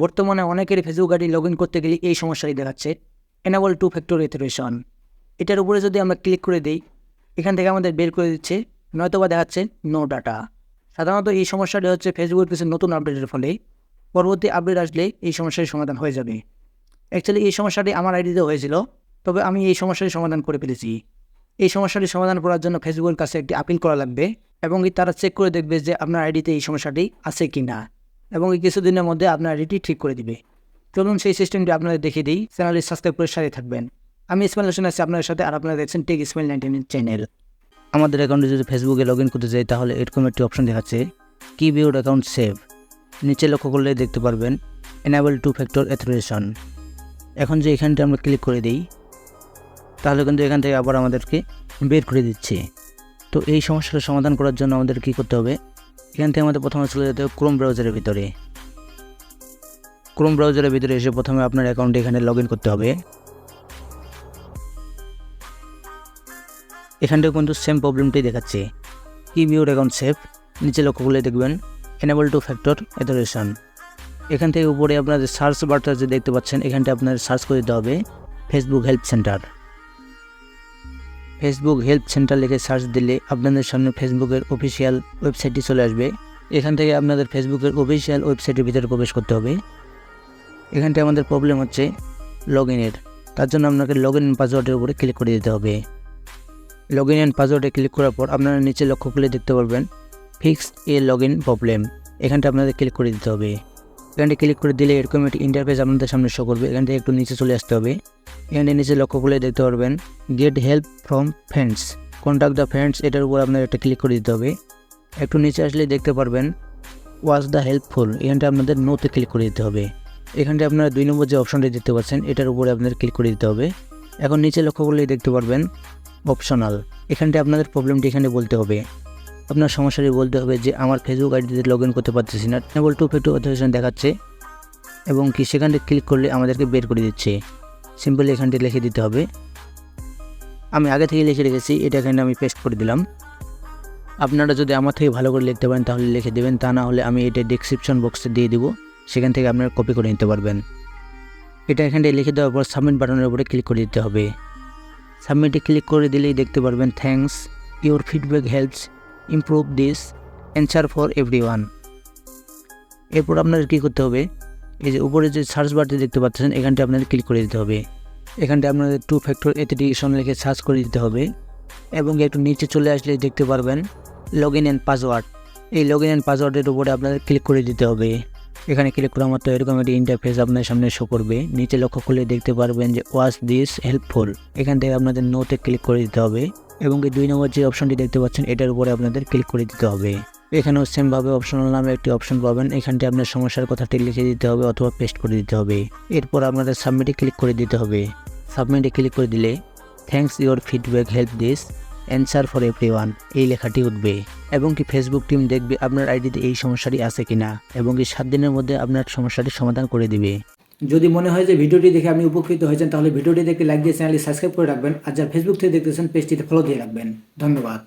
বর্তমানে অনেকেরই Facebook ID log in করতে গেলে এই সমস্যাটি দেখাচ্ছে, এনেবল টু ফ্যাক্টর অথেন্টিকেশন। এটার উপরে যদি আমরা ক্লিক করে দিই, এখান থেকে আমাদের বের করে দিচ্ছে, নয়তোবা দেখাচ্ছে নো ডাটা। সাধারণত এই সমস্যাটি হচ্ছে ফেসবুকের কিছু নতুন আপডেটের ফলে। পরবর্তী আপডেট আসলে এই সমস্যার সমাধান হয়ে যাবে। অ্যাকচুয়ালি এই সমস্যাটি আমার আইডিতে হয়েছিল, তবে আমি এই সমস্যাটি সমাধান করে ফেলেছি। এই সমস্যাটি সমাধান করার জন্য ফেসবুকের কাছে একটি আপিল করা লাগবে এবং তারা চেক করে দেখবে যে আপনার আইডিতে এই সমস্যাটি আছে কি না, এবং এই কিছুদিনের মধ্যে আপনার আইডিটি ঠিক করে দিবে। চলুন সেই সিস্টেমটি আপনাদের দেখিয়ে দিই। চ্যানেলটি সাবস্ক্রাইব করে সাথে থাকবেন। আমি ইসমাইল হোসেন আছি আপনাদের সাথে, আর আপনারা দেখছেন টেক ইসমাইল 19 চ্যানেল। আমাদের অ্যাকাউন্টে যদি ফেসবুকে লগ ইন করতে যাই, তাহলে এরকম একটি অপশন দেখাচ্ছে, কিপ ইউর অ্যাকাউন্ট সেভ। নিচে লক্ষ্য করলে দেখতে পারবেন এনেবল টু ফ্যাক্টর অথেন্টিকেশন। এখন যে এখানটা আমরা ক্লিক করে দিই, তাহলে কিন্তু এখান থেকে আবার আমাদেরকে বের করে দিচ্ছে। তো এই সমস্যাটা সমাধান করার জন্য আমাদের কী করতে হবে, এখান থেকে আমাদের প্রথমে চলে যেতে হবে ক্রোম ব্রাউজারের ভিতরে। ক্রোম ব্রাউজারের ভিতরে এসে প্রথমে আপনার অ্যাকাউন্টে এখানে লগ ইন করতে হবে। এখানটাও কিন্তু সেম প্রবলেমটাই দেখাচ্ছে, কিপ ইউর অ্যাকাউন্ট সেভ। নিচে লক্ষ্য করলে দেখবেন এনেবল টু ফ্যাক্টর অথেন্টিকেশন। এখান থেকে উপরে আপনাদের সার্চ বারটা যে দেখতে পাচ্ছেন, এখানটা আপনাদের সার্চ করে দিতে হবে Facebook help centre. Facebook help centre লিখে সার্চ দিলে আপনাদের সামনে ফেসবুকের অফিসিয়াল ওয়েবসাইটটি চলে আসবে। এখান থেকে আপনাদের ফেসবুকের অফিসিয়াল ওয়েবসাইটের ভিতরে প্রবেশ করতে হবে। এখানটায় আমাদের প্রবলেম হচ্ছে লগ ইনের, তার জন্য আপনাকে লগ ইন পাসওয়ার্ডের উপরে ক্লিক করে দিতে হবে। লগ ইন পাসওয়ার্ডে ক্লিক করার পর আপনারা নিচে লক্ষ্য করলে দেখতে পারবেন fix A log in problem. এখানটা আপনাদের ক্লিক করে দিতে হবে। এখানটা ক্লিক করে দিলে এরকম একটি ইন্টারফেস আপনাদের সামনে শো করবে। এখান থেকে একটু নিচে চলে আসতে হবে। এখানে নিচে লক্ষ্য করলে দেখতে পারবেন get help from friends, contact the friends. এটার উপর আপনার একটা ক্লিক করে দিতে হবে। একটু নিচে আসলে দেখতে পারবেন ওয়াজ দ্য হেল্পফুল, এখানটা আপনাদের নোতে ক্লিক করে দিতে হবে। এখানটা আপনারা 2 নম্বর যে অপশনটি দেখতে পাচ্ছেন, এটার উপরে আপনাদের ক্লিক করে দিতে হবে। এখন নিচে লক্ষ্য করলে দেখতে পারবেন অপশনাল, এখানটা আপনাদের প্রবলেমটি এখানে বলতে হবে। আপনার সমস্যাটি বলতে হবে যে আমার ফেসবুক আইডিতে লগ ইন করতে পারতেছি না, এনেবল টু ফ্যাক্টর অথেন্টিকেশন দেখাচ্ছে, এবং কি সেখানটা ক্লিক করলে আমাদেরকে বের করে দিচ্ছে। সিম্পলি এখানটি লিখে দিতে হবে। আমি আগে থেকে লিখে রেখেছি, এটা এখানে আমি পেস্ট করে দিলাম। আপনারা যদি আমার থেকে ভালো করে লিখতে পারেন তাহলে লিখে দেবেন, তা না হলে আমি এটা ডেসক্রিপশন বক্সে দিয়ে দিব, সেখান থেকে আপনারা কপি করে নিতে পারবেন। এটা এখানটায় লিখে দেওয়ার পর সাবমিট বাটনের উপরে ক্লিক করে দিতে হবে। সাবমিটে ক্লিক করে দিলেই দেখতে পারবেন thanks, your feedback helps improve this answer for everyone. এরপর আপনাদের কী করতে হবে, এই যে উপরে যে সার্চ বারটি দেখতে পাচ্ছেন, এখানটা আপনাদের ক্লিক করে দিতে হবে। এখানটা আপনাদের টু ফ্যাক্টর অথেন্টিকেশন লিখে সার্চ করে দিতে হবে, এবং একটু নিচে চলে আসলে দেখতে পারবেন লগ ইন অ্যান্ড পাসওয়ার্ড। এই লগ ইন অ্যান্ড পাসওয়ার্ডের উপরে আপনাদের ক্লিক করে দিতে হবে। এখানে ক্লিক করা মাত্র এরকম একটি ইন্টারফেস আপনার সামনে শো করবে। নিচে লক্ষ্য করলে দেখতে পারবেন যে ওয়াজ দিস হেল্পফুল, এখান থেকে আপনাদের নোতে ক্লিক করে দিতে হবে, এবং এই 2 নম্বর যে অপশনটি দেখতে পাচ্ছেন, এটার উপরে আপনাদের ক্লিক করে দিতে হবে। এখানেও সেমভাবে অপশনাল নামে একটি অপশন পাবেন, এখানটি আপনার সমস্যার কথাটি লিখে দিতে হবে অথবা পেস্ট করে দিতে হবে। এরপর আপনাদের সাবমিটে ক্লিক করে দিতে হবে। সাবমিটে ক্লিক করে দিলে thanks your feedback help this answer for everyone এই লেখাটি উঠবে, এবং কি ফেসবুক টিম দেখবে আপনার আইডিতে এই সমস্যাটি আছে কিনা, এবং কি 7 দিনের মধ্যে আপনার সমস্যাটি সমাধান করে দিবে। যদি মনে হয় যে ভিডিওটি দেখে আপনি উপকৃত হয়েছেন, তাহলে ভিডিওটি দেখে লাইক দিয়ে চ্যানেলটি সাবস্ক্রাইব করে রাখবেন, আর যারা ফেসবুক থেকে দেখতেছেন পেজটিতে ফলো দিয়ে রাখবেন। ধন্যবাদ।